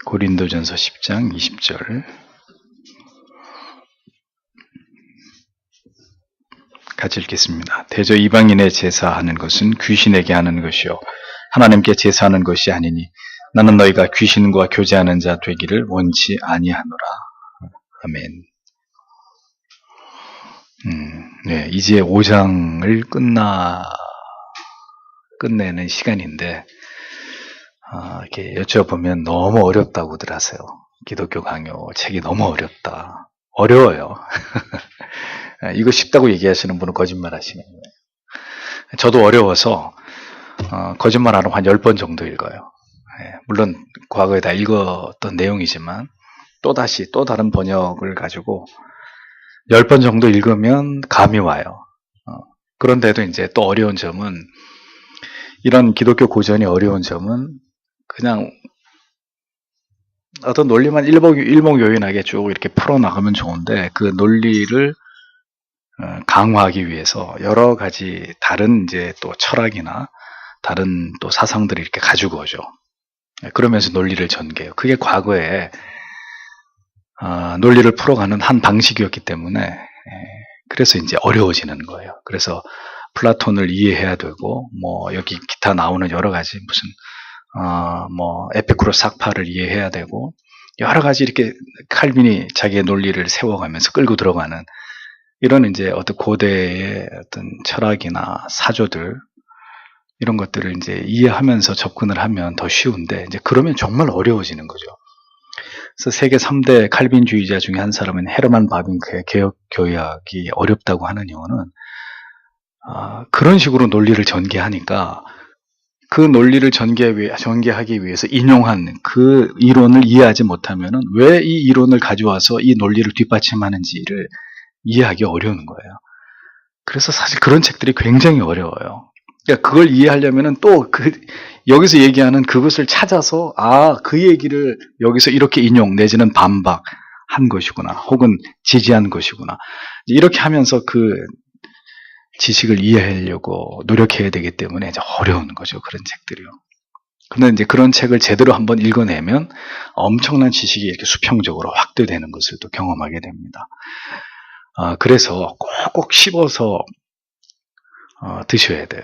고린도전서 10장 20절 같이 읽겠습니다. 대저 이방인의 제사하는 것은 귀신에게 하는 것이요 하나님께 제사하는 것이 아니니 나는 너희가 귀신과 교제하는 자 되기를 원치 아니하노라. 아멘. 네, 이제 5장을 끝내는 시간인데 이렇게 여쭤보면 너무 어렵다고들 하세요. 기독교 강요 책이 너무 어렵다. 어려워요. 이거 쉽다고 얘기하시는 분은 거짓말 하시는 거예요. 저도 어려워서 거짓말하는 한 10번 정도 읽어요. 물론 과거에 다 읽었던 내용이지만 또다시 또 다른 번역을 가지고 10번 정도 읽으면 감이 와요. 그런데도 이제 또 어려운 점은 이런 기독교 고전이 어려운 점은 그냥 어떤 논리만 일목요연하게 쭉 이렇게 풀어나가면 좋은데 그 논리를 강화하기 위해서 여러 가지 다른 이제 또 철학이나 다른 또 사상들을 이렇게 가지고 오죠. 그러면서 논리를 전개해요. 그게 과거에 논리를 풀어가는 한 방식이었기 때문에 그래서 이제 어려워지는 거예요. 그래서 플라톤을 이해해야 되고 뭐 여기 기타 나오는 여러 가지 무슨 뭐 에피쿠로스 학파를 이해해야 되고 여러 가지 이렇게 칼빈이 자기의 논리를 세워가면서 끌고 들어가는 이런 이제 어떤 고대의 어떤 철학이나 사조들 이런 것들을 이제 이해하면서 접근을 하면 더 쉬운데 이제 그러면 정말 어려워지는 거죠. 그래서 세계 3대 칼빈주의자 중에 한 사람은 헤르만 바빙크의 개혁교약이 어렵다고 하는 이유는 그런 식으로 논리를 전개하니까 그 논리를 전개하기 위해서 인용한 그 이론을 이해하지 못하면은 왜 이 이론을 가져와서 이 논리를 뒷받침하는지를 이해하기 어려운 거예요. 그래서 사실 그런 책들이 굉장히 어려워요. 그러니까 그걸 이해하려면은 또 여기서 얘기하는 그것을 찾아서 그 얘기를 여기서 이렇게 인용 내지는 반박한 것이구나, 혹은 지지한 것이구나. 이렇게 하면서 그 지식을 이해하려고 노력해야 되기 때문에 이제 어려운 거죠. 그런 책들이요. 근데 이제 그런 책을 제대로 한번 읽어내면 엄청난 지식이 이렇게 수평적으로 확대되는 것을 또 경험하게 됩니다. 그래서 꼭꼭 씹어서 드셔야 돼요.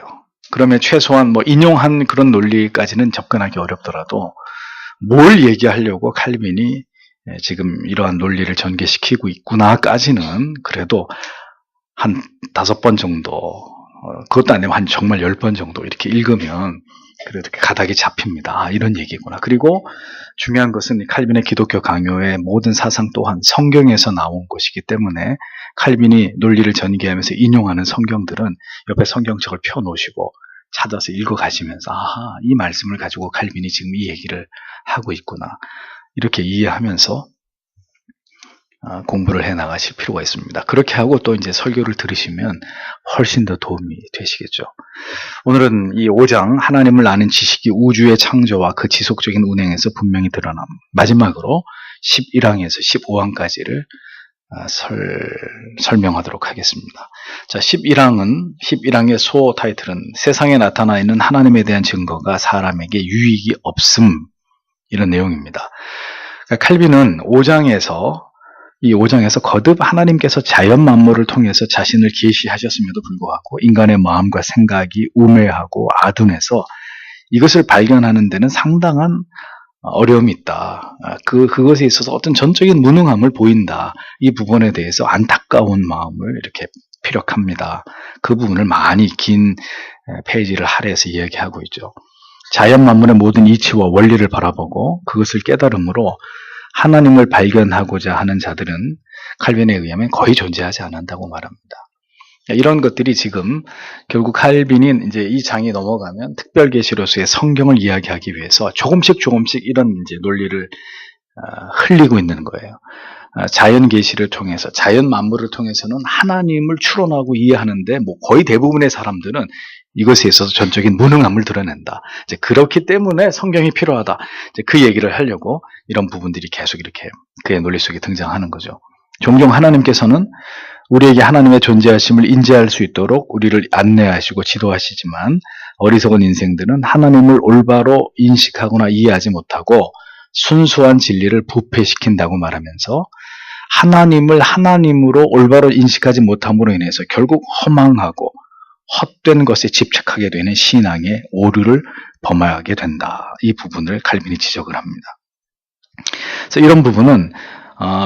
그러면 최소한 뭐 인용한 그런 논리까지는 접근하기 어렵더라도 뭘 얘기하려고 칼빈이 지금 이러한 논리를 전개시키고 있구나까지는 그래도 한 5번 정도, 그것도 안 되면 한 정말 10번 정도 이렇게 읽으면 그래도 이렇게 가닥이 잡힙니다. 이런 얘기구나. 그리고 중요한 것은 칼빈의 기독교 강요의 모든 사상 또한 성경에서 나온 것이기 때문에 칼빈이 논리를 전개하면서 인용하는 성경들은 옆에 성경책을 펴놓으시고 찾아서 읽어가시면서 이 말씀을 가지고 칼빈이 지금 이 얘기를 하고 있구나. 이렇게 이해하면서 공부를 해 나가실 필요가 있습니다. 그렇게 하고 또 이제 설교를 들으시면 훨씬 더 도움이 되시겠죠. 오늘은 이 5장 하나님을 아는 지식이 우주의 창조와 그 지속적인 운행에서 분명히 드러남. 마지막으로 11항에서 15항까지를 설명하도록 하겠습니다. 자, 11항의 소 타이틀은 세상에 나타나 있는 하나님에 대한 증거가 사람에게 유익이 없음, 이런 내용입니다. 그러니까 칼빈은 이 5장에서 거듭 하나님께서 자연 만물을 통해서 자신을 계시하셨음에도 불구하고 인간의 마음과 생각이 우매하고 아둔해서 이것을 발견하는 데는 상당한 어려움이 있다. 그것에 있어서 어떤 전적인 무능함을 보인다. 이 부분에 대해서 안타까운 마음을 이렇게 피력합니다. 그 부분을 많이 긴 페이지를 할애해서 이야기하고 있죠. 자연 만물의 모든 이치와 원리를 바라보고 그것을 깨달음으로 하나님을 발견하고자 하는 자들은 칼빈에 의하면 거의 존재하지 않는다고 말합니다. 이런 것들이 지금 결국 칼빈이 이제 이 장이 넘어가면 특별계시로서의 성경을 이야기하기 위해서 조금씩 이런 이제 논리를 흘리고 있는 거예요. 자연 계시를 통해서, 자연 만물을 통해서는 하나님을 추론하고 이해하는데 뭐 거의 대부분의 사람들은 이것에 있어서 전적인 무능함을 드러낸다. 이제 그렇기 때문에 성경이 필요하다. 이제 그 얘기를 하려고 이런 부분들이 계속 이렇게 그의 논리 속에 등장하는 거죠. 종종 하나님께서는 우리에게 하나님의 존재하심을 인지할 수 있도록 우리를 안내하시고 지도하시지만 어리석은 인생들은 하나님을 올바로 인식하거나 이해하지 못하고 순수한 진리를 부패시킨다고 말하면서 하나님을 하나님으로 올바로 인식하지 못함으로 인해서 결국 허망하고 헛된 것에 집착하게 되는 신앙의 오류를 범하게 된다. 이 부분을 칼빈이 지적을 합니다. 그래서 이런 부분은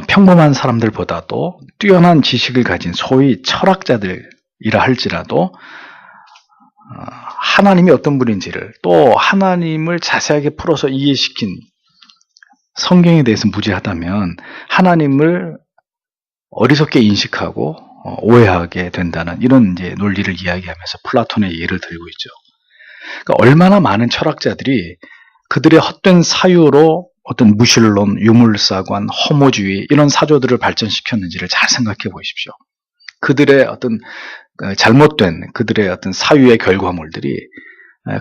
평범한 사람들보다도 뛰어난 지식을 가진 소위 철학자들이라 할지라도 하나님이 어떤 분인지를 또 하나님을 자세하게 풀어서 이해시킨 성경에 대해서 무지하다면 하나님을 어리석게 인식하고 오해하게 된다는 이런 이제 논리를 이야기하면서 플라톤의 예를 들고 있죠. 그러니까 얼마나 많은 철학자들이 그들의 헛된 사유로 어떤 무신론, 유물사관, 허무주의 이런 사조들을 발전시켰는지를 잘 생각해 보십시오. 그들의 어떤 잘못된 그들의 어떤 사유의 결과물들이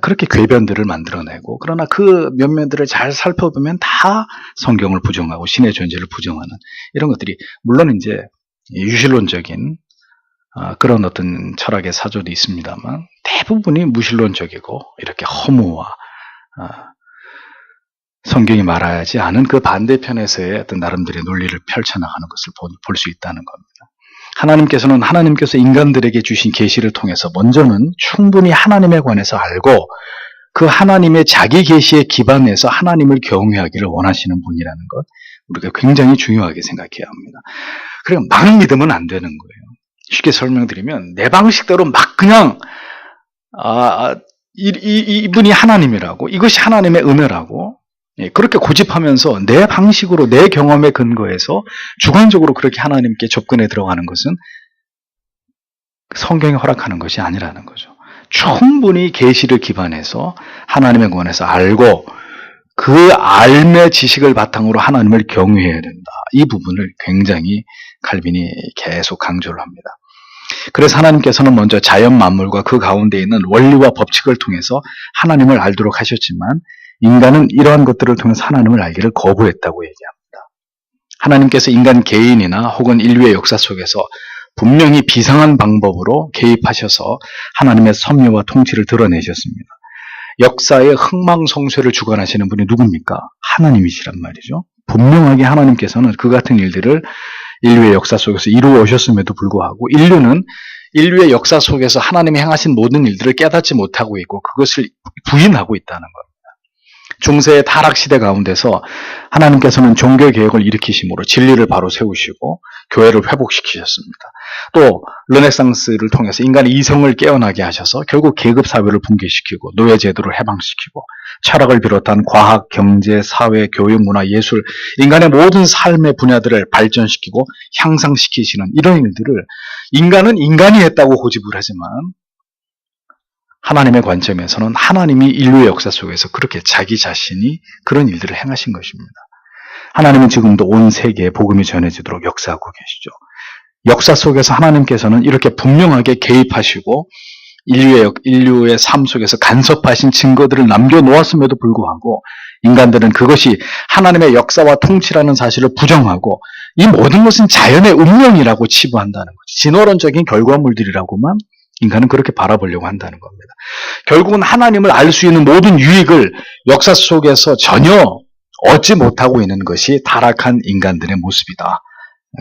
그렇게 궤변들을 만들어내고 그러나 그 면면들을 잘 살펴보면 다 성경을 부정하고 신의 존재를 부정하는 이런 것들이 물론 이제 유실론적인 그런 어떤 철학의 사조도 있습니다만 대부분이 무신론적이고 이렇게 허무와 성경이 말하지 않은 그 반대편에서의 어떤 나름대로의 논리를 펼쳐나가는 것을 볼 수 있다는 겁니다. 하나님께서 인간들에게 주신 계시를 통해서 먼저는 충분히 하나님에 관해서 알고 그 하나님의 자기 계시에 기반해서 하나님을 경외하기를 원하시는 분이라는 것 우리가 굉장히 중요하게 생각해야 합니다. 그러니까 막 믿으면 안 되는 거예요. 쉽게 설명드리면 내 방식대로 막 그냥 이분이 하나님이라고 이것이 하나님의 은혜라고 그렇게 고집하면서 내 방식으로 내 경험에 근거해서 주관적으로 그렇게 하나님께 접근해 들어가는 것은 성경이 허락하는 것이 아니라는 거죠. 충분히 계시를 기반해서 하나님에 관해서 알고 그 알의 지식을 바탕으로 하나님을 경외해야 된다. 이 부분을 굉장히 칼빈이 계속 강조를 합니다. 그래서 하나님께서는 먼저 자연 만물과 그 가운데 있는 원리와 법칙을 통해서 하나님을 알도록 하셨지만 인간은 이러한 것들을 통해서 하나님을 알기를 거부했다고 얘기합니다. 하나님께서 인간 개인이나 혹은 인류의 역사 속에서 분명히 비상한 방법으로 개입하셔서 하나님의 섭리와 통치를 드러내셨습니다. 역사의 흥망성쇠를 주관하시는 분이 누굽니까? 하나님이시란 말이죠. 분명하게 하나님께서는 그 같은 일들을 인류의 역사 속에서 이루어 오셨음에도 불구하고 인류의 역사 속에서 하나님이 행하신 모든 일들을 깨닫지 못하고 있고 그것을 부인하고 있다는 겁니다. 중세의 타락시대 가운데서 하나님께서는 종교개혁을 일으키심으로 진리를 바로 세우시고 교회를 회복시키셨습니다. 또 르네상스를 통해서 인간의 이성을 깨어나게 하셔서 결국 계급사회를 붕괴시키고 노예제도를 해방시키고 철학을 비롯한 과학, 경제, 사회, 교육, 문화, 예술 인간의 모든 삶의 분야들을 발전시키고 향상시키시는 이런 일들을 인간은 인간이 했다고 고집을 하지만 하나님의 관점에서는 하나님이 인류의 역사 속에서 그렇게 자기 자신이 그런 일들을 행하신 것입니다. 하나님은 지금도 온 세계에 복음이 전해지도록 역사하고 계시죠. 역사 속에서 하나님께서는 이렇게 분명하게 개입하시고 인류의 삶 속에서 간섭하신 증거들을 남겨놓았음에도 불구하고 인간들은 그것이 하나님의 역사와 통치라는 사실을 부정하고 이 모든 것은 자연의 운명이라고 치부한다는 거죠. 진화론적인 결과물들이라고만 인간은 그렇게 바라보려고 한다는 겁니다. 결국은 하나님을 알 수 있는 모든 유익을 역사 속에서 전혀 얻지 못하고 있는 것이 타락한 인간들의 모습이다.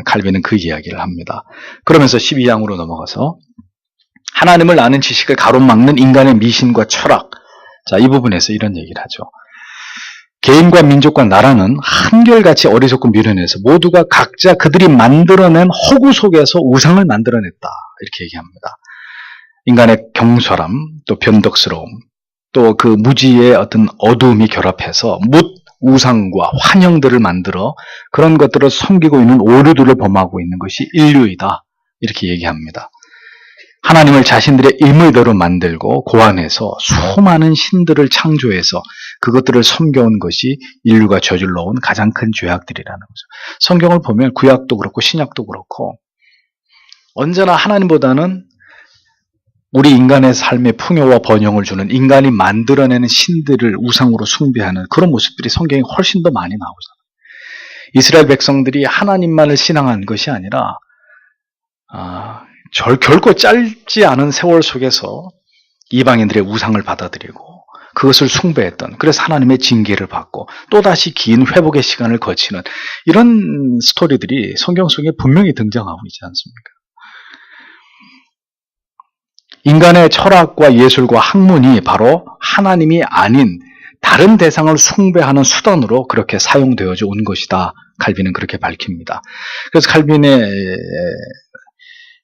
칼빈은 그 이야기를 합니다. 그러면서 12장으로 넘어가서 하나님을 아는 지식을 가로막는 인간의 미신과 철학. 자, 이 부분에서 이런 얘기를 하죠. 개인과 민족과 나라는 한결같이 어리석고 미련해서 모두가 각자 그들이 만들어낸 허구 속에서 우상을 만들어냈다. 이렇게 얘기합니다. 인간의 경솔함, 또 변덕스러움, 또 그 무지의 어떤 어두움이 결합해서 우상과 환영들을 만들어 그런 것들을 섬기고 있는 오류들을 범하고 있는 것이 인류이다. 이렇게 얘기합니다. 하나님을 자신들의 임의대로 만들고 고안해서 수많은 신들을 창조해서 그것들을 섬겨온 것이 인류가 저질러온 가장 큰 죄악들이라는 거죠. 성경을 보면 구약도 그렇고 신약도 그렇고 언제나 하나님보다는 우리 인간의 삶의 풍요와 번영을 주는 인간이 만들어내는 신들을 우상으로 숭배하는 그런 모습들이 성경에 훨씬 더 많이 나오잖아요. 이스라엘 백성들이 하나님만을 신앙한 것이 아니라 결코 짧지 않은 세월 속에서 이방인들의 우상을 받아들이고 그것을 숭배했던, 그래서 하나님의 징계를 받고 또다시 긴 회복의 시간을 거치는 이런 스토리들이 성경 속에 분명히 등장하고 있지 않습니까? 인간의 철학과 예술과 학문이 바로 하나님이 아닌 다른 대상을 숭배하는 수단으로 그렇게 사용되어져 온 것이다. 칼빈은 그렇게 밝힙니다. 그래서 칼빈의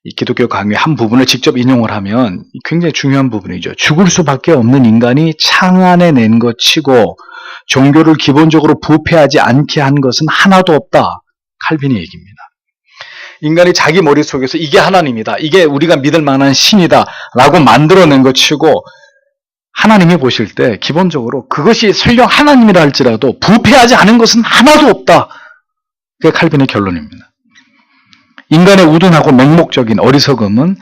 이 기독교 강의 한 부분을 직접 인용을 하면 굉장히 중요한 부분이죠. 죽을 수밖에 없는 인간이 창안해낸 것 치고 종교를 기본적으로 부패하지 않게 한 것은 하나도 없다. 칼빈의 얘기입니다. 인간이 자기 머릿속에서 이게 하나님이다, 이게 우리가 믿을 만한 신이다 라고 만들어낸 것 치고 하나님이 보실 때 기본적으로 그것이 설령 하나님이라 할지라도 부패하지 않은 것은 하나도 없다. 그게 칼빈의 결론입니다. 인간의 우둔하고 맹목적인 어리석음은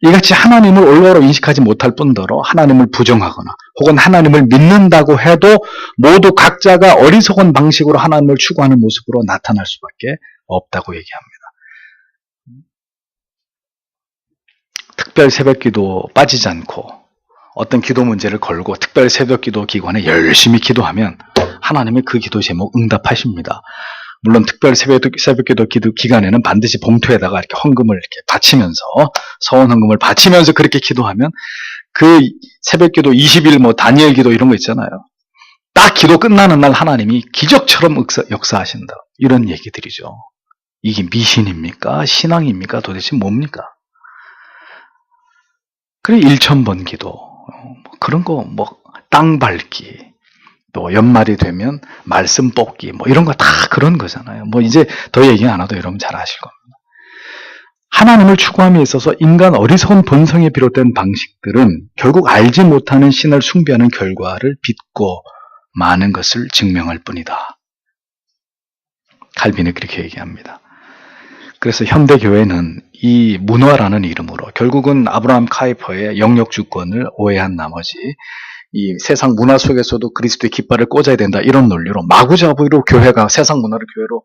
이같이 하나님을 올바로 인식하지 못할 뿐더러 하나님을 부정하거나 혹은 하나님을 믿는다고 해도 모두 각자가 어리석은 방식으로 하나님을 추구하는 모습으로 나타날 수밖에 없다고 얘기합니다. 특별 새벽기도 빠지지 않고 어떤 기도 문제를 걸고 특별 새벽기도 기관에 열심히 기도하면 하나님이 그 기도 제목 응답하십니다. 물론 특별 새벽기도 기간에는 반드시 봉투에다가 이렇게 헌금을 이렇게 바치면서 서원 헌금을 바치면서 그렇게 기도하면 그 새벽기도 20일 뭐 다니엘 기도 이런 거 있잖아요. 딱 기도 끝나는 날 하나님이 기적처럼 역사하신다. 이런 얘기들이죠. 이게 미신입니까? 신앙입니까? 도대체 뭡니까? 그래 1000번 기도 그런 거 뭐 땅 밟기 또 연말이 되면 말씀 뽑기 뭐 이런 거 다 그런 거잖아요. 뭐 이제 더 얘기 안 해도 여러분 잘 아실 겁니다. 하나님을 추구함에 있어서 인간 어리석은 본성에 비롯된 방식들은 결국 알지 못하는 신을 숭배하는 결과를 빚고 마는 것을 증명할 뿐이다. 칼빈이 그렇게 얘기합니다. 그래서 현대교회는 이 문화라는 이름으로 결국은 아브라함 카이퍼의 영역 주권을 오해한 나머지 이 세상 문화 속에서도 그리스도의 깃발을 꽂아야 된다 이런 논리로 마구잡이로 교회가 세상 문화를 교회로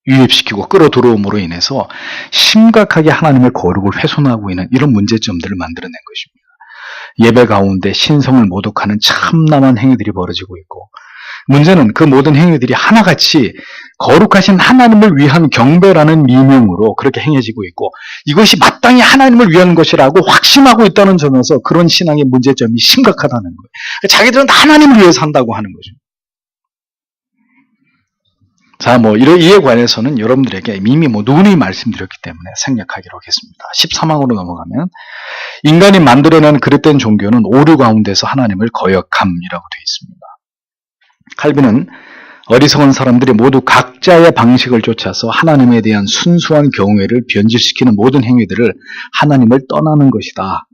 유입시키고 끌어들어옴으로 인해서 심각하게 하나님의 거룩을 훼손하고 있는 이런 문제점들을 만들어낸 것입니다. 예배 가운데 신성을 모독하는 참남한 행위들이 벌어지고 있고 문제는 그 모든 행위들이 하나같이 거룩하신 하나님을 위한 경배라는 미명으로 그렇게 행해지고 있고 이것이 마땅히 하나님을 위한 것이라고 확신하고 있다는 점에서 그런 신앙의 문제점이 심각하다는 거예요. 자기들은 하나님을 위해서 한다고 하는 거죠. 자, 이에 관해서는 여러분들에게 이미 누누이 말씀드렸기 때문에 생략하기로 하겠습니다. 13항으로 넘어가면 인간이 만들어낸 그릇된 종교는 오류 가운데서 하나님을 거역함이라고 되어 있습니다. 칼빈은 어리석은 사람들이 모두 각자의 방식을 쫓아서 하나님에 대한 순수한 경외를 변질시키는 모든 행위들을 하나님을 떠나는 것이다.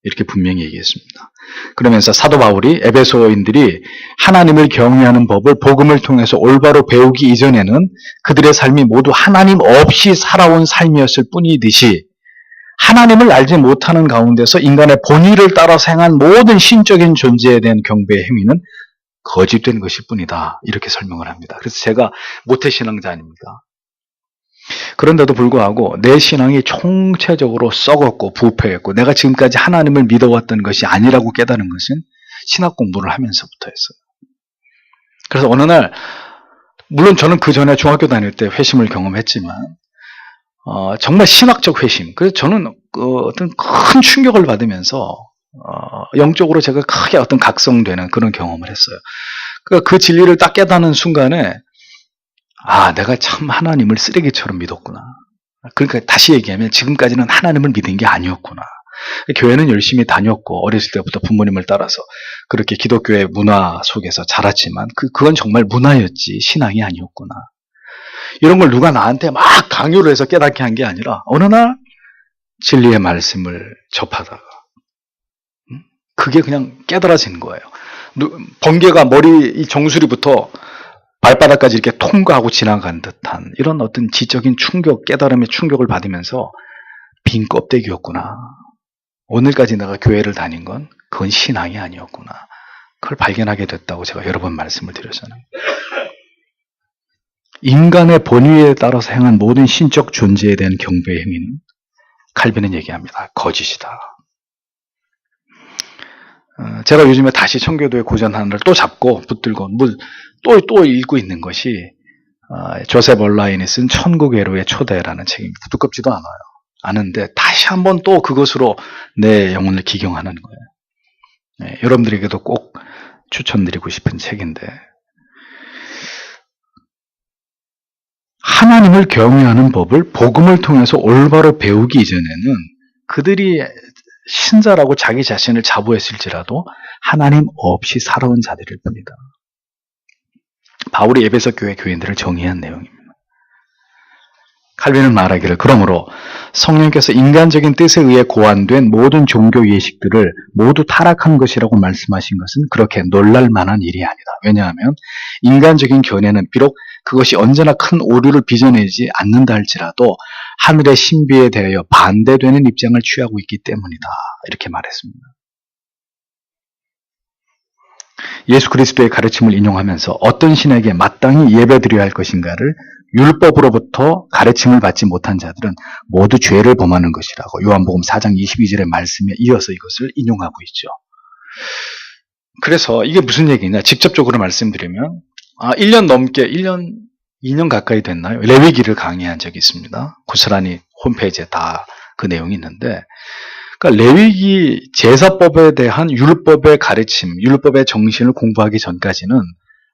이렇게 분명히 얘기했습니다. 그러면서 사도 바울이 에베소인들이 하나님을 경외하는 법을 복음을 통해서 올바로 배우기 이전에는 그들의 삶이 모두 하나님 없이 살아온 삶이었을 뿐이듯이 하나님을 알지 못하는 가운데서 인간의 본의를 따라서 행한 모든 신적인 존재에 대한 경배의 행위는 거짓된 것일 뿐이다. 이렇게 설명을 합니다. 그래서 제가 모태신앙자 아닙니까? 그런데도 불구하고 내 신앙이 총체적으로 썩었고 부패했고 내가 지금까지 하나님을 믿어왔던 것이 아니라고 깨달은 것은 신학 공부를 하면서부터였어요. 그래서 어느 날 물론 저는 그 전에 중학교 다닐 때 회심을 경험했지만 정말 신학적 회심. 그래서 저는 어떤 큰 충격을 받으면서 영적으로 제가 크게 어떤 각성되는 그런 경험을 했어요. 그 진리를 딱 깨닫는 순간에 내가 참 하나님을 쓰레기처럼 믿었구나. 그러니까 다시 얘기하면 지금까지는 하나님을 믿은 게 아니었구나. 교회는 열심히 다녔고 어렸을 때부터 부모님을 따라서 그렇게 기독교의 문화 속에서 자랐지만 그건 정말 문화였지 신앙이 아니었구나. 이런 걸 누가 나한테 막 강요를 해서 깨닫게 한 게 아니라 어느 날 진리의 말씀을 접하다가 그게 그냥 깨달아진 거예요. 번개가 머리 이 정수리부터 발바닥까지 이렇게 통과하고 지나간 듯한 이런 어떤 지적인 충격, 깨달음의 충격을 받으면서 빈 껍데기였구나. 오늘까지 내가 교회를 다닌 건 그건 신앙이 아니었구나. 그걸 발견하게 됐다고 제가 여러 번 말씀을 드렸잖아요. 인간의 본의에 따라서 행한 모든 신적 존재에 대한 경배의 행위는 칼빈은 얘기합니다. 거짓이다. 제가 요즘에 다시 청교도의 고전 하나를 또 잡고 붙들고 또 읽고 있는 것이 조셉 얼라인이 쓴 천국애로의 초대라는 책입니다. 두껍지도 않아요. 아는데 다시 한번 또 그것으로 내 영혼을 기경하는 거예요. 여러분들에게도 꼭 추천드리고 싶은 책인데, 하나님을 경외하는 법을 복음을 통해서 올바로 배우기 이전에는 그들이 신자라고 자기 자신을 자부했을지라도 하나님 없이 살아온 자들일 뿐이다. 바울이 에베소 교회 교인들을 정의한 내용입니다. 칼빈은 말하기를, 그러므로 성령께서 인간적인 뜻에 의해 고안된 모든 종교 예식들을 모두 타락한 것이라고 말씀하신 것은 그렇게 놀랄 만한 일이 아니다. 왜냐하면 인간적인 견해는 비록 그것이 언제나 큰 오류를 빚어내지 않는다 할지라도 하늘의 신비에 대하여 반대되는 입장을 취하고 있기 때문이다. 이렇게 말했습니다. 예수 그리스도의 가르침을 인용하면서 어떤 신에게 마땅히 예배드려야 할 것인가를 율법으로부터 가르침을 받지 못한 자들은 모두 죄를 범하는 것이라고 요한복음 4장 22절의 말씀에 이어서 이것을 인용하고 있죠. 그래서 이게 무슨 얘기냐, 직접적으로 말씀드리면 2년 가까이 됐나요? 레위기를 강의한 적이 있습니다. 고스란히 홈페이지에 다 그 내용이 있는데, 그러니까 레위기 제사법에 대한 율법의 가르침, 율법의 정신을 공부하기 전까지는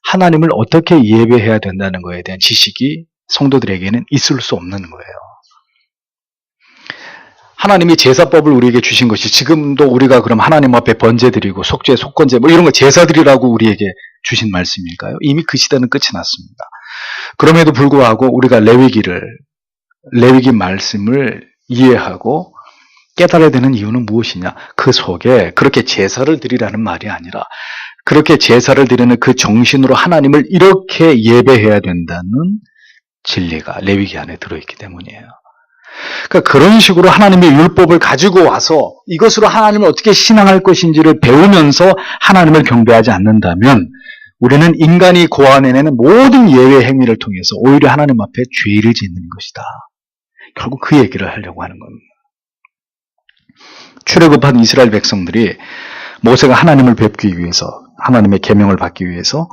하나님을 어떻게 예배해야 된다는 것에 대한 지식이 성도들에게는 있을 수 없는 거예요. 하나님이 제사법을 우리에게 주신 것이 지금도 우리가 그럼 하나님 앞에 번제드리고 속죄, 속건제 뭐 이런 거 제사드리라고 우리에게 주신 말씀일까요? 이미 그 시대는 끝이 났습니다. 그럼에도 불구하고 우리가 레위기 말씀을 이해하고 깨달아야 되는 이유는 무엇이냐? 그 속에 그렇게 제사를 드리라는 말이 아니라 그렇게 제사를 드리는 그 정신으로 하나님을 이렇게 예배해야 된다는 진리가 레위기 안에 들어있기 때문이에요. 그러니까 그런 식으로 하나님의 율법을 가지고 와서 이것으로 하나님을 어떻게 신앙할 것인지를 배우면서 하나님을 경배하지 않는다면 우리는 인간이 고안해내는 모든 예외 행위를 통해서 오히려 하나님 앞에 죄를 짓는 것이다. 결국 그 얘기를 하려고 하는 겁니다. 출애굽한 이스라엘 백성들이 모세가 하나님을 뵙기 위해서, 하나님의 계명을 받기 위해서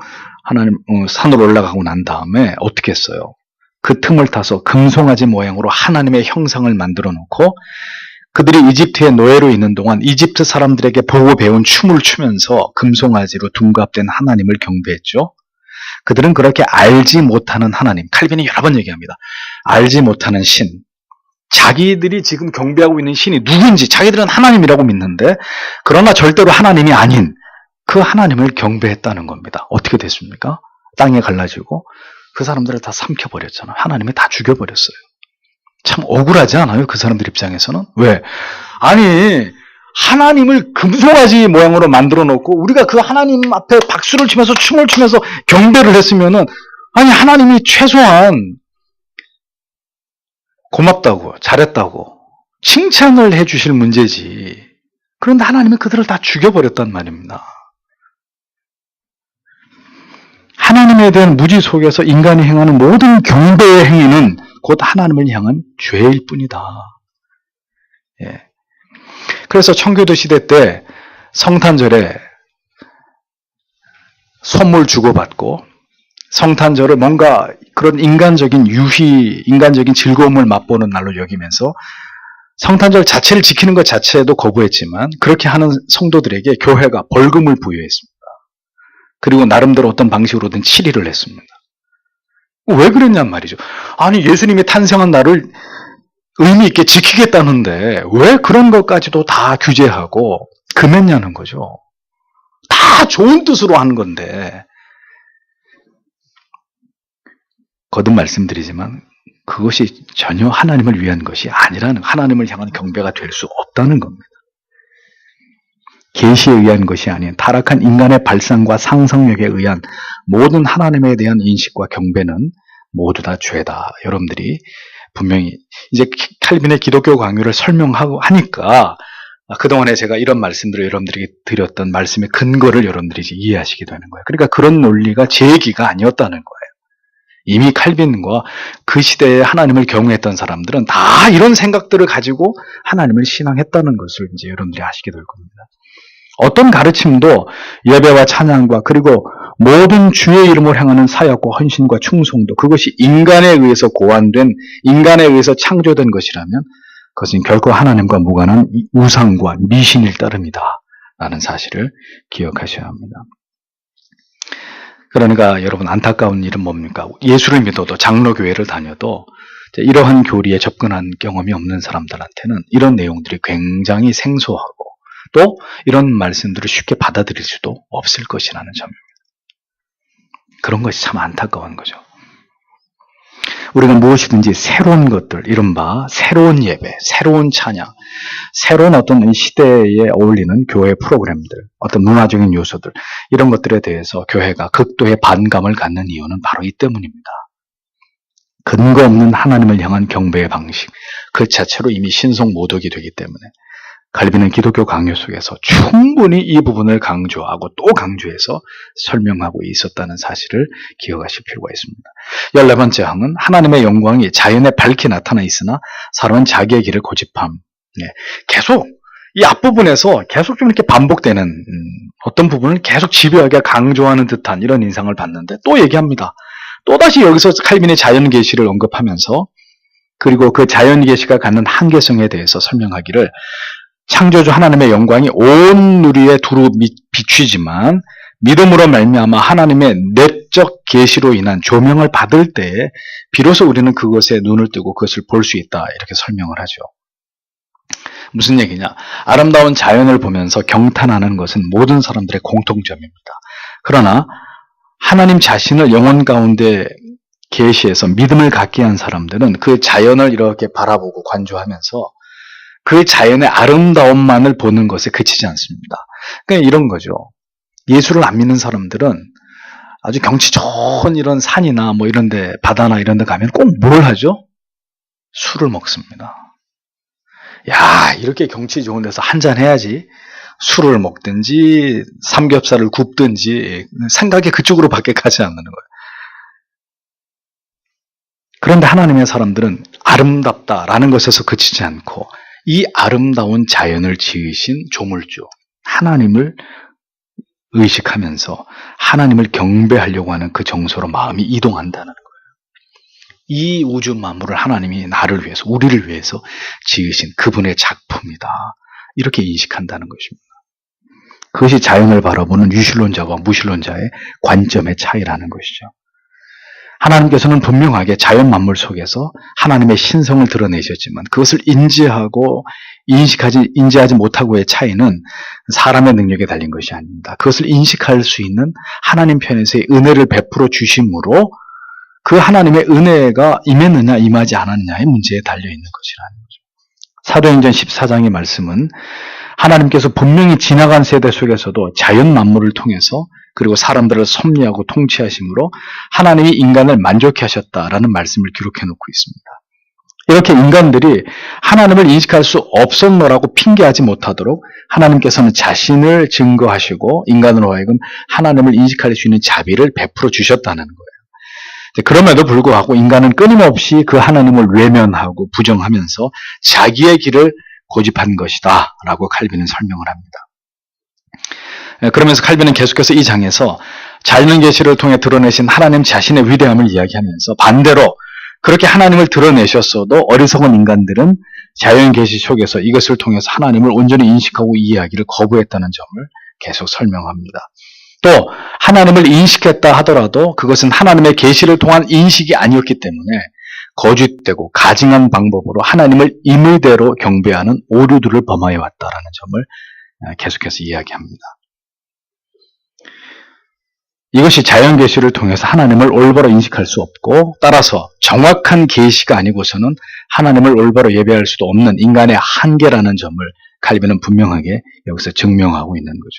산으로 올라가고 난 다음에 어떻게 했어요? 그 틈을 타서 금송아지 모양으로 하나님의 형상을 만들어 놓고 그들이 이집트의 노예로 있는 동안 이집트 사람들에게 보고 배운 춤을 추면서 금송아지로 둔갑된 하나님을 경배했죠. 그들은 그렇게 알지 못하는 하나님, 칼빈이 여러 번 얘기합니다. 알지 못하는 신, 자기들이 지금 경배하고 있는 신이 누군지 자기들은 하나님이라고 믿는데 그러나 절대로 하나님이 아닌 그 하나님을 경배했다는 겁니다. 어떻게 됐습니까? 땅에 갈라지고 그 사람들을 다 삼켜버렸잖아요. 하나님이 다 죽여버렸어요. 참 억울하지 않아요? 그 사람들 입장에서는. 왜? 아니 하나님을 금송아지 모양으로 만들어 놓고 우리가 그 하나님 앞에 박수를 치면서 춤을 추면서 경배를 했으면은, 아니 하나님이 최소한 고맙다고, 잘했다고 칭찬을 해주실 문제지. 그런데 하나님이 그들을 다 죽여버렸단 말입니다. 하나님에 대한 무지 속에서 인간이 행하는 모든 경배의 행위는 곧 하나님을 향한 죄일 뿐이다. 예. 그래서 청교도 시대 때 성탄절에 선물 주고받고 성탄절을 뭔가 그런 인간적인 유희, 인간적인 즐거움을 맛보는 날로 여기면서 성탄절 자체를 지키는 것 자체도 거부했지만 그렇게 하는 성도들에게 교회가 벌금을 부여했습니다. 그리고 나름대로 어떤 방식으로든 치리를 했습니다. 왜 그랬냔 말이죠. 아니 예수님이 탄생한 날을 의미 있게 지키겠다는데 왜 그런 것까지도 다 규제하고 금했냐는 거죠. 다 좋은 뜻으로 하는 건데, 거듭 말씀드리지만 그것이 전혀 하나님을 위한 것이 아니라는, 하나님을 향한 경배가 될 수 없다는 겁니다. 계시에 의한 것이 아닌 타락한 인간의 발상과 상상력에 의한 모든 하나님에 대한 인식과 경배는 모두 다 죄다. 여러분들이 분명히 이제 칼빈의 기독교 강요를 설명하고 하니까 그동안에 제가 이런 말씀들을 여러분들에게 드렸던 말씀의 근거를 여러분들이 이제 이해하시게 되는 거예요. 그러니까 그런 논리가 제 얘기가 아니었다는 거예요. 이미 칼빈과 그 시대에 하나님을 경외했던 사람들은 다 이런 생각들을 가지고 하나님을 신앙했다는 것을 이제 여러분들이 아시게 될 겁니다. 어떤 가르침도 예배와 찬양과 그리고 모든 주의 이름을 향하는 사역과 헌신과 충성도, 그것이 인간에 의해서 고안된, 인간에 의해서 창조된 것이라면 그것은 결코 하나님과 무관한 우상과 미신일 따름이다 라는 사실을 기억하셔야 합니다. 그러니까 여러분, 안타까운 일은 뭡니까? 예수를 믿어도 장로교회를 다녀도 이러한 교리에 접근한 경험이 없는 사람들한테는 이런 내용들이 굉장히 생소하고 또 이런 말씀들을 쉽게 받아들일 수도 없을 것이라는 점입니다. 그런 것이 참 안타까운 거죠. 우리가 무엇이든지 새로운 것들, 이른바 새로운 예배, 새로운 찬양, 새로운 어떤 시대에 어울리는 교회 프로그램들, 어떤 문화적인 요소들, 이런 것들에 대해서 교회가 극도의 반감을 갖는 이유는 바로 이 때문입니다. 근거 없는 하나님을 향한 경배의 방식, 그 자체로 이미 신성 모독이 되기 때문에 갈비는 기독교 강요 속에서 충분히 이 부분을 강조하고 또 강조해서 설명하고 있었다는 사실을 기억하실 필요가 있습니다. 14번째 항은 하나님의 영광이 자연에 밝게 나타나 있으나 사람은 자기의 길을 고집함. 계속 이 앞부분에서 계속 좀 이렇게 반복되는 어떤 부분을 계속 집요하게 강조하는 듯한 이런 인상을 받는데 또 얘기합니다. 또다시 여기서 칼빈의 자연계시를 언급하면서 그리고 그 자연계시가 갖는 한계성에 대해서 설명하기를 창조주 하나님의 영광이 온 누리에 두루 비추지만 믿음으로 말미암아 하나님의 내적 계시로 인한 조명을 받을 때에 비로소 우리는 그것에 눈을 뜨고 그것을 볼 수 있다 이렇게 설명을 하죠. 무슨 얘기냐? 아름다운 자연을 보면서 경탄하는 것은 모든 사람들의 공통점입니다. 그러나 하나님 자신을 영혼 가운데 계시해서 믿음을 갖게 한 사람들은 그 자연을 이렇게 바라보고 관조하면서 그 자연의 아름다움만을 보는 것에 그치지 않습니다. 그러니까 이런 거죠. 예수를 안 믿는 사람들은 아주 경치 좋은 이런 산이나 뭐 이런데 바다나 이런데 가면 꼭 뭘 하죠? 술을 먹습니다. 야, 이렇게 경치 좋은 데서 한잔 해야지. 술을 먹든지 삼겹살을 굽든지 생각이 그쪽으로 밖에 가지 않는 거예요. 그런데 하나님의 사람들은 아름답다라는 것에서 그치지 않고 이 아름다운 자연을 지으신 조물주 하나님을 의식하면서 하나님을 경배하려고 하는 그 정서로 마음이 이동한다는 거예요. 이 우주 만물을 하나님이 나를 위해서, 우리를 위해서 지으신 그분의 작품이다. 이렇게 인식한다는 것입니다. 그것이 자연을 바라보는 유실론자와 무실론자의 관점의 차이라는 것이죠. 하나님께서는 분명하게 자연 만물 속에서 하나님의 신성을 드러내셨지만 그것을 인지하고 인지하지 못하고의 차이는 사람의 능력에 달린 것이 아닙니다. 그것을 인식할 수 있는 하나님 편에서의 은혜를 베풀어 주심으로 그 하나님의 은혜가 임했느냐 임하지 않았느냐의 문제에 달려있는 것이라는 거죠. 사도행전 14장의 말씀은 하나님께서 분명히 지나간 세대 속에서도 자연 만물을 통해서 그리고 사람들을 섭리하고 통치하심으로 하나님이 인간을 만족해 하셨다라는 말씀을 기록해 놓고 있습니다. 이렇게 인간들이 하나님을 인식할 수 없었노라고 핑계하지 못하도록 하나님께서는 자신을 증거하시고 인간으로 하여금 하나님을 인식할 수 있는 자비를 베풀어 주셨다는 거예요. 그럼에도 불구하고 인간은 끊임없이 그 하나님을 외면하고 부정하면서 자기의 길을 고집한 것이다 라고 칼빈은 설명을 합니다. 그러면서 칼빈은 계속해서 이 장에서 자연계시를 통해 드러내신 하나님 자신의 위대함을 이야기하면서 반대로 그렇게 하나님을 드러내셨어도 어리석은 인간들은 자연계시 속에서 이것을 통해서 하나님을 온전히 인식하고 이해하기를 거부했다는 점을 계속 설명합니다. 또 하나님을 인식했다 하더라도 그것은 하나님의 계시를 통한 인식이 아니었기 때문에 거짓되고 가증한 방법으로 하나님을 임의대로 경배하는 오류들을 범하여 왔다라는 점을 계속해서 이야기합니다. 이것이 자연계시를 통해서 하나님을 올바로 인식할 수 없고 따라서 정확한 계시가 아니고서는 하나님을 올바로 예배할 수도 없는 인간의 한계라는 점을 칼빈은 분명하게 여기서 증명하고 있는 거죠.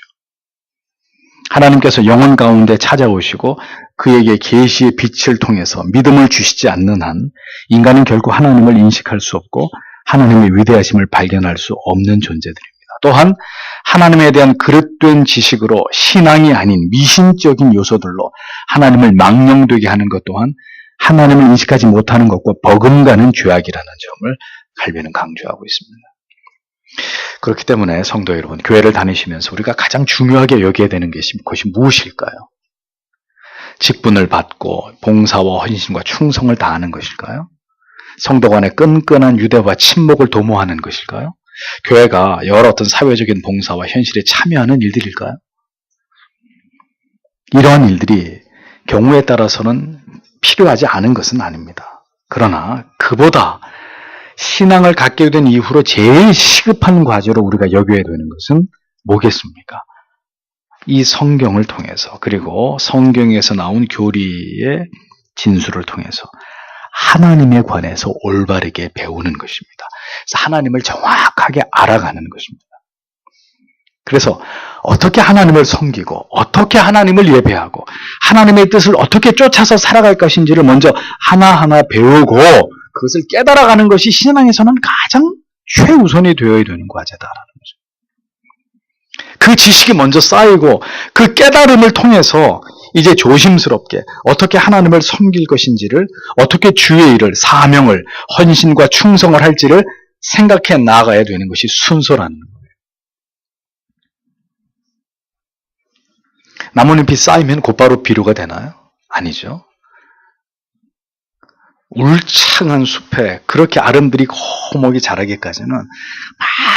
하나님께서 영혼 가운데 찾아오시고 그에게 계시의 빛을 통해서 믿음을 주시지 않는 한 인간은 결코 하나님을 인식할 수 없고 하나님의 위대하심을 발견할 수 없는 존재들입니다. 또한 하나님에 대한 그릇된 지식으로 신앙이 아닌 미신적인 요소들로 하나님을 망령되게 하는 것 또한 하나님을 인식하지 못하는 것과 버금가는 죄악이라는 점을 칼빈은 강조하고 있습니다. 그렇기 때문에 성도 여러분, 교회를 다니시면서 우리가 가장 중요하게 여겨야 되는 것이 무엇일까요? 직분을 받고 봉사와 헌신과 충성을 다하는 것일까요? 성도 간의 끈끈한 유대와 친목을 도모하는 것일까요? 교회가 여러 어떤 사회적인 봉사와 현실에 참여하는 일들일까요? 이러한 일들이 경우에 따라서는 필요하지 않은 것은 아닙니다. 그러나 그보다 신앙을 갖게 된 이후로 제일 시급한 과제로 우리가 여겨야 되는 것은 뭐겠습니까? 이 성경을 통해서, 그리고 성경에서 나온 교리의 진술을 통해서 하나님에 관해서 올바르게 배우는 것입니다. 그래서 하나님을 정확하게 알아가는 것입니다. 그래서 어떻게 하나님을 섬기고 어떻게 하나님을 예배하고 하나님의 뜻을 어떻게 쫓아서 살아갈 것인지를 먼저 하나하나 배우고 그것을 깨달아가는 것이 신앙에서는 가장 최우선이 되어야 되는 과제다라는 거죠. 그 지식이 먼저 쌓이고 그 깨달음을 통해서 이제 조심스럽게 어떻게 하나님을 섬길 것인지를, 어떻게 주의 일을, 사명을, 헌신과 충성을 할지를 생각해 나아가야 되는 것이 순서라는 거예요. 나뭇잎이 쌓이면 곧바로 비료가 되나요? 아니죠. 울창한 숲에 그렇게 아름드리 고목이 자라기까지는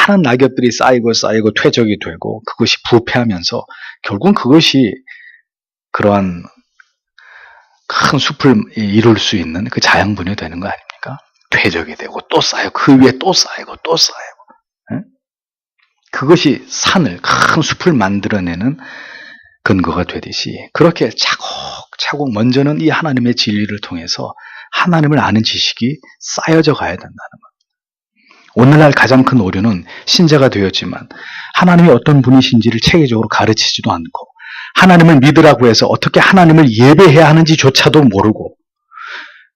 많은 낙엽들이 쌓이고 퇴적이 되고 그것이 부패하면서 결국은 그것이 그러한 큰 숲을 이룰 수 있는 그 자양분이 되는 거 아닙니까? 퇴적이 되고 또 쌓이고 그 위에 또 쌓이고 또 쌓이고, 에? 그것이 산을, 큰 숲을 만들어내는 근거가 되듯이 그렇게 차곡차곡 먼저는 이 하나님의 진리를 통해서 하나님을 아는 지식이 쌓여져 가야 된다는 겁니다. 오늘날 가장 큰 오류는 신자가 되었지만 하나님이 어떤 분이신지를 체계적으로 가르치지도 않고 하나님을 믿으라고 해서 어떻게 하나님을 예배해야 하는지조차도 모르고,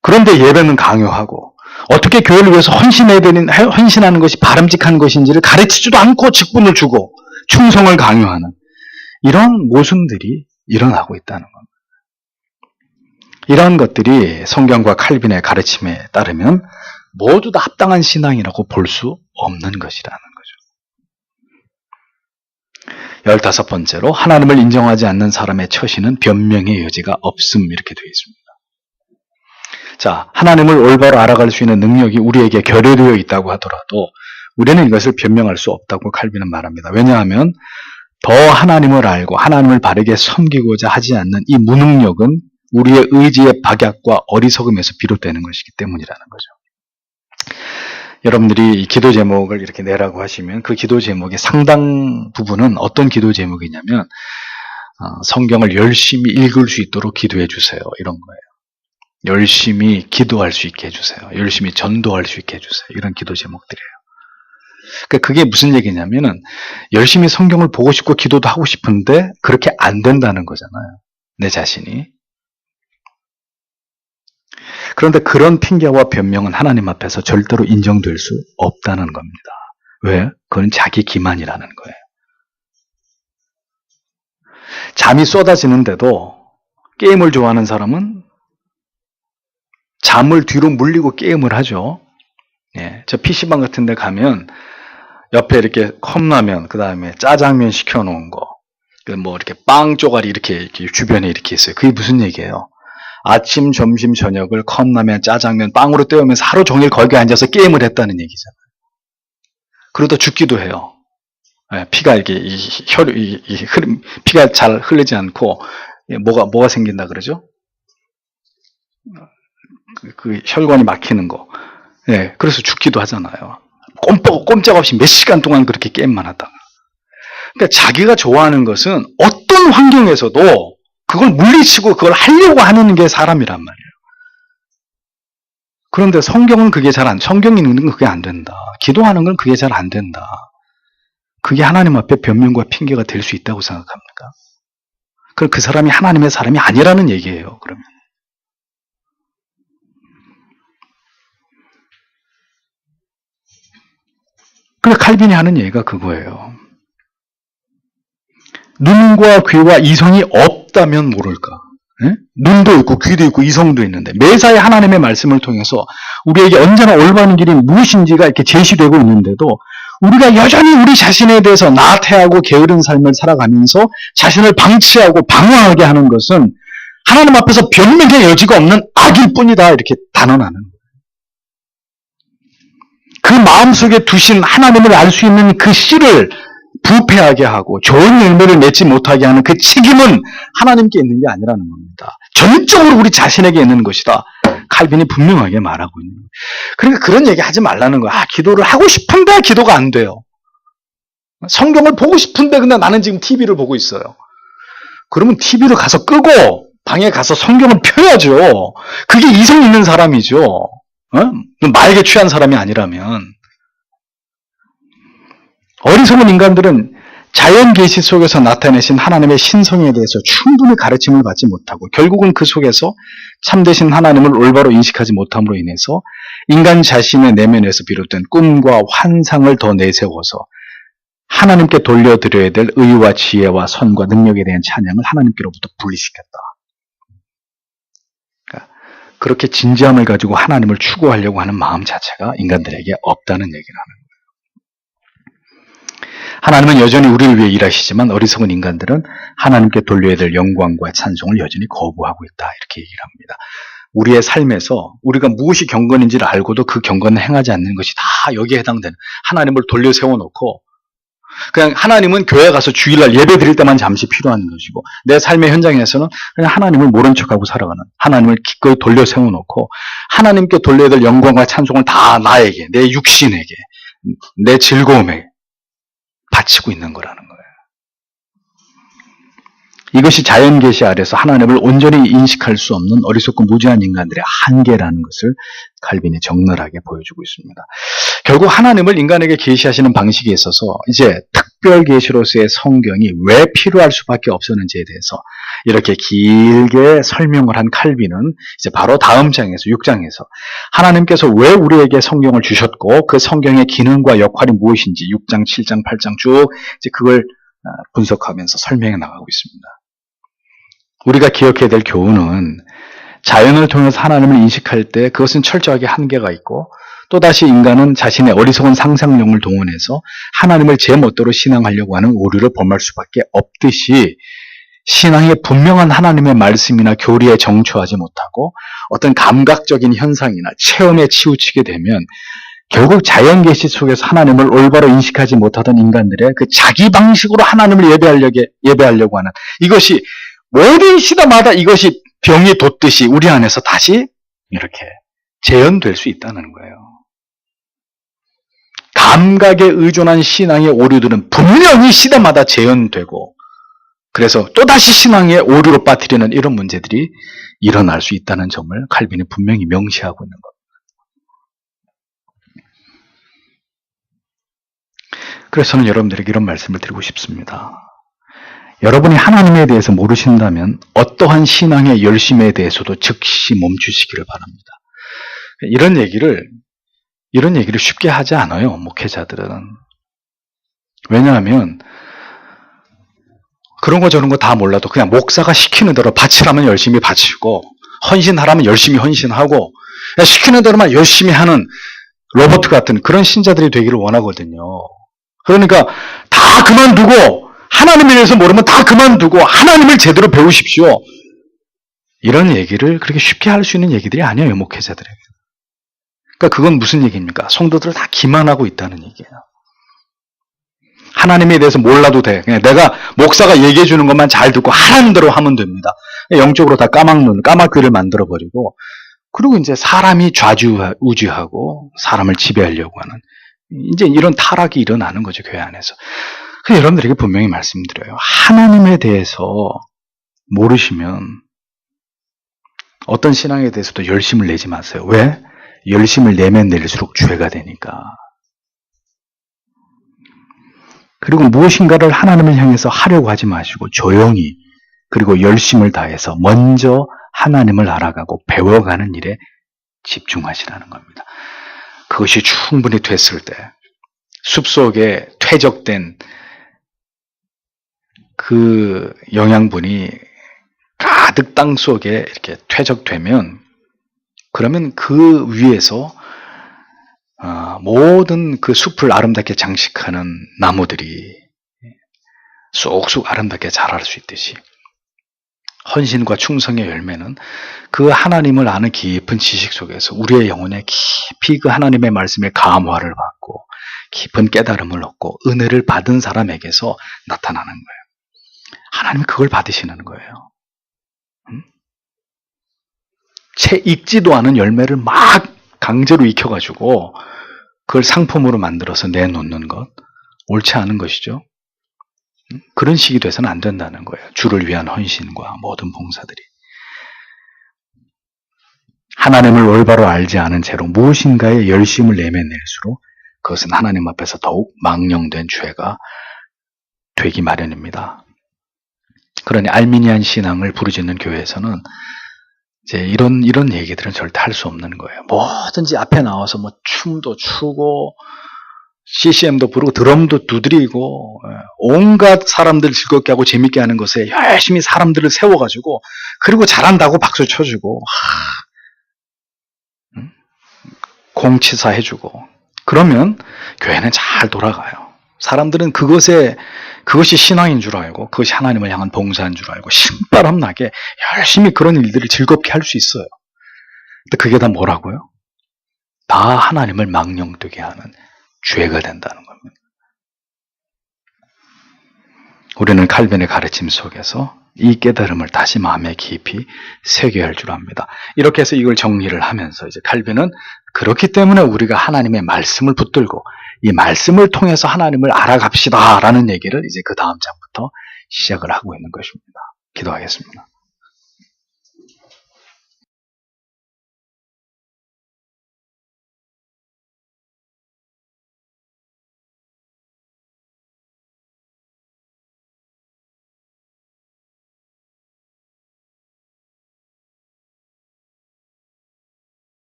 그런데 예배는 강요하고 어떻게 교회를 위해서 헌신하는 것이 바람직한 것인지를 가르치지도 않고 직분을 주고 충성을 강요하는 이런 모순들이 일어나고 있다는 겁니다. 이러한 것들이 성경과 칼빈의 가르침에 따르면 모두 다 합당한 신앙이라고 볼 수 없는 것이라는 거죠. 15번째로 하나님을 인정하지 않는 사람의 처신은 변명의 여지가 없음, 이렇게 되어 있습니다. 자, 하나님을 올바로 알아갈 수 있는 능력이 우리에게 결여되어 있다고 하더라도 우리는 이것을 변명할 수 없다고 칼빈은 말합니다. 왜냐하면 더 하나님을 알고 하나님을 바르게 섬기고자 하지 않는 이 무능력은 우리의 의지의 박약과 어리석음에서 비롯되는 것이기 때문이라는 거죠. 여러분들이 이 기도 제목을 이렇게 내라고 하시면 그 기도 제목의 상당 부분은 어떤 기도 제목이냐면 성경을 열심히 읽을 수 있도록 기도해 주세요, 이런 거예요. 열심히 기도할 수 있게 해주세요. 열심히 전도할 수 있게 해주세요. 이런 기도 제목들이에요. 그러니까 그게 무슨 얘기냐면은 열심히 성경을 보고 싶고 기도도 하고 싶은데 그렇게 안 된다는 거잖아요, 내 자신이. 그런데 그런 핑계와 변명은 하나님 앞에서 절대로 인정될 수 없다는 겁니다. 왜? 그건 자기 기만이라는 거예요. 잠이 쏟아지는데도 게임을 좋아하는 사람은 잠을 뒤로 물리고 게임을 하죠. 예, 저 PC방 같은 데 가면 옆에 이렇게 컵라면, 그 다음에 짜장면 시켜놓은 거, 뭐 이렇게 빵 쪼가리 이렇게 주변에 이렇게 있어요. 그게 무슨 얘기예요? 아침, 점심, 저녁을 컵라면, 짜장면, 빵으로 때우면서 하루 종일 거기에 앉아서 게임을 했다는 얘기잖아요. 그러다 죽기도 해요. 예, 피가 이렇게 피가 잘 흐르지 않고 뭐가 생긴다 그러죠? 그 혈관이 막히는 거. 예, 그래서 죽기도 하잖아요. 꼼짝없이 몇 시간 동안 그렇게 게임만 하다가. 그러니까 자기가 좋아하는 것은 어떤 환경에서도 그걸 물리치고 그걸 하려고 하는 게 사람이란 말이에요. 그런데 성경은 성경 읽는 건 그게 안 된다. 기도하는 건 그게 잘 안 된다. 그게 하나님 앞에 변명과 핑계가 될 수 있다고 생각합니까? 그럼 그 사람이 하나님의 사람이 아니라는 얘기예요, 그러면. 그래, 칼빈이 하는 얘기가 그거예요. 눈과 귀와 이성이 없다면 모를까? 예? 눈도 있고 귀도 있고 이성도 있는데 매사에 하나님의 말씀을 통해서 우리에게 언제나 올바른 길이 무엇인지가 이렇게 제시되고 있는데도 우리가 여전히 우리 자신에 대해서 나태하고 게으른 삶을 살아가면서 자신을 방치하고 방어하게 하는 것은 하나님 앞에서 변명의 여지가 없는 악일 뿐이다. 이렇게 단언하는 거예요. 그 마음속에 두신 하나님을 알 수 있는 그 씨를 부패하게 하고 좋은 열매를 맺지 못하게 하는 그 책임은 하나님께 있는 게 아니라는 겁니다. 전적으로 우리 자신에게 있는 것이다. 칼빈이 분명하게 말하고 있는 거예요. 그러니까 그런 얘기 하지 말라는 거야. 기도를 하고 싶은데 기도가 안 돼요. 성경을 보고 싶은데 근데 나는 지금 TV를 보고 있어요. 그러면 TV를 가서 끄고 방에 가서 성경을 펴야죠. 그게 이성 있는 사람이죠. 마약에 취한 사람이 아니라면. 어리석은 인간들은 자연 계시 속에서 나타내신 하나님의 신성에 대해서 충분히 가르침을 받지 못하고 결국은 그 속에서 참되신 하나님을 올바로 인식하지 못함으로 인해서 인간 자신의 내면에서 비롯된 꿈과 환상을 더 내세워서 하나님께 돌려드려야 될 의와 지혜와 선과 능력에 대한 찬양을 하나님께로부터 분리시켰다. 그러니까 그렇게 진지함을 가지고 하나님을 추구하려고 하는 마음 자체가 인간들에게 없다는 얘기를 하는 거예요. 하나님은 여전히 우리를 위해 일하시지만 어리석은 인간들은 하나님께 돌려야 될 영광과 찬송을 여전히 거부하고 있다. 이렇게 얘기를 합니다. 우리의 삶에서 우리가 무엇이 경건인지를 알고도 그 경건을 행하지 않는 것이 다 여기에 해당되는 하나님을 돌려 세워놓고 그냥 하나님은 교회 가서 주일날 예배 드릴 때만 잠시 필요한 것이고 내 삶의 현장에서는 그냥 하나님을 모른 척하고 살아가는 하나님을 기꺼이 돌려 세워놓고 하나님께 돌려야 될 영광과 찬송을 다 나에게 내 육신에게 내 즐거움에게 바치고 있는 거라는 거예요. 이것이 자연계시 아래서 하나님을 온전히 인식할 수 없는 어리석고 무지한 인간들의 한계라는 것을 칼빈이 적나라하게 보여주고 있습니다. 결국 하나님을 인간에게 계시하시는 방식에 있어서 이제 특별 계시로서의 성경이 왜 필요할 수밖에 없었는지에 대해서 이렇게 길게 설명을 한 칼빈은 이제 바로 다음 장에서 6장에서 하나님께서 왜 우리에게 성경을 주셨고 그 성경의 기능과 역할이 무엇인지 6장, 7장, 8장 쭉 이제 그걸 분석하면서 설명해 나가고 있습니다. 우리가 기억해야 될 교훈은 자연을 통해서 하나님을 인식할 때 그것은 철저하게 한계가 있고 또다시 인간은 자신의 어리석은 상상력을 동원해서 하나님을 제 멋대로 신앙하려고 하는 오류를 범할 수밖에 없듯이 신앙에 분명한 하나님의 말씀이나 교리에 정초하지 못하고 어떤 감각적인 현상이나 체험에 치우치게 되면 결국 자연계시 속에서 하나님을 올바로 인식하지 못하던 인간들의 그 자기 방식으로 하나님을 예배하려고 하는 이것이 모든 시대마다 이것이 병이 돋듯이 우리 안에서 다시 이렇게 재현될 수 있다는 거예요. 감각에 의존한 신앙의 오류들은 분명히 시대마다 재현되고 그래서 또다시 신앙의 오류로 빠뜨리는 이런 문제들이 일어날 수 있다는 점을 칼빈이 분명히 명시하고 있는 겁니다. 그래서 저는 여러분들에게 이런 말씀을 드리고 싶습니다. 여러분이 하나님에 대해서 모르신다면 어떠한 신앙의 열심에 대해서도 즉시 멈추시기를 바랍니다. 이런 얘기를 쉽게 하지 않아요, 목회자들은. 왜냐하면 그런 거 저런 거 다 몰라도 그냥 목사가 시키는 대로 바치라면 열심히 바치고 헌신하라면 열심히 헌신하고 시키는 대로만 열심히 하는 로봇 같은 그런 신자들이 되기를 원하거든요. 그러니까 다 그만두고 하나님에 대해서 모르면 다 그만두고 하나님을 제대로 배우십시오. 이런 얘기를 그렇게 쉽게 할 수 있는 얘기들이 아니에요, 목회자들에게. 그러니까 그건 무슨 얘기입니까? 성도들을 다 기만하고 있다는 얘기예요. 하나님에 대해서 몰라도 돼. 그냥 내가 목사가 얘기해 주는 것만 잘 듣고 하라는 대로 하면 됩니다. 영적으로 다 까마귀를 만들어버리고 그리고 이제 사람이 좌지우지하고 사람을 지배하려고 하는 이제 이런 타락이 일어나는 거죠, 교회 안에서. 그래서 여러분들에게 분명히 말씀드려요. 하나님에 대해서 모르시면 어떤 신앙에 대해서도 열심을 내지 마세요. 왜? 열심을 내면 낼수록 죄가 되니까. 그리고 무엇인가를 하나님을 향해서 하려고 하지 마시고 조용히 그리고 열심을 다해서 먼저 하나님을 알아가고 배워가는 일에 집중하시라는 겁니다. 그것이 충분히 됐을 때 숲속에 퇴적된 그 영양분이 가득 땅 속에 이렇게 퇴적되면 그러면 그 위에서 모든 그 숲을 아름답게 장식하는 나무들이 쑥쑥 아름답게 자랄 수 있듯이 헌신과 충성의 열매는 그 하나님을 아는 깊은 지식 속에서 우리의 영혼에 깊이 그 하나님의 말씀의 감화를 받고 깊은 깨달음을 얻고 은혜를 받은 사람에게서 나타나는 거예요. 하나님이 그걸 받으시는 거예요. 채 익지도 않은 열매를 막 강제로 익혀가지고 그걸 상품으로 만들어서 내놓는 것, 옳지 않은 것이죠. 그런 식이 돼서는 안 된다는 거예요. 주를 위한 헌신과 모든 봉사들이. 하나님을 올바로 알지 않은 채로 무엇인가에 열심을 내면낼수록 그것은 하나님 앞에서 더욱 망령된 죄가 되기 마련입니다. 그러니 알미니안 신앙을 부르짖는 교회에서는 이제 이런 얘기들은 절대 할 수 없는 거예요. 뭐든지 앞에 나와서 뭐 춤도 추고 CCM도 부르고 드럼도 두드리고 온갖 사람들 즐겁게 하고 재밌게 하는 것에 열심히 사람들을 세워가지고 그리고 잘한다고 박수 쳐주고 공치사 해주고 그러면 교회는 잘 돌아가요. 사람들은 그것이 신앙인 줄 알고 그것이 하나님을 향한 봉사인 줄 알고 신바람 나게 열심히 그런 일들을 즐겁게 할 수 있어요. 근데 그게 다 뭐라고요? 다 하나님을 망령되게 하는 죄가 된다는 겁니다. 우리는 칼빈의 가르침 속에서 이 깨달음을 다시 마음에 깊이 새겨야 할 줄 압니다. 이렇게 해서 이걸 정리를 하면서 이제 칼빈은 그렇기 때문에 우리가 하나님의 말씀을 붙들고 이 말씀을 통해서 하나님을 알아갑시다 라는 얘기를 이제 그 다음 장부터 시작을 하고 있는 것입니다. 기도하겠습니다.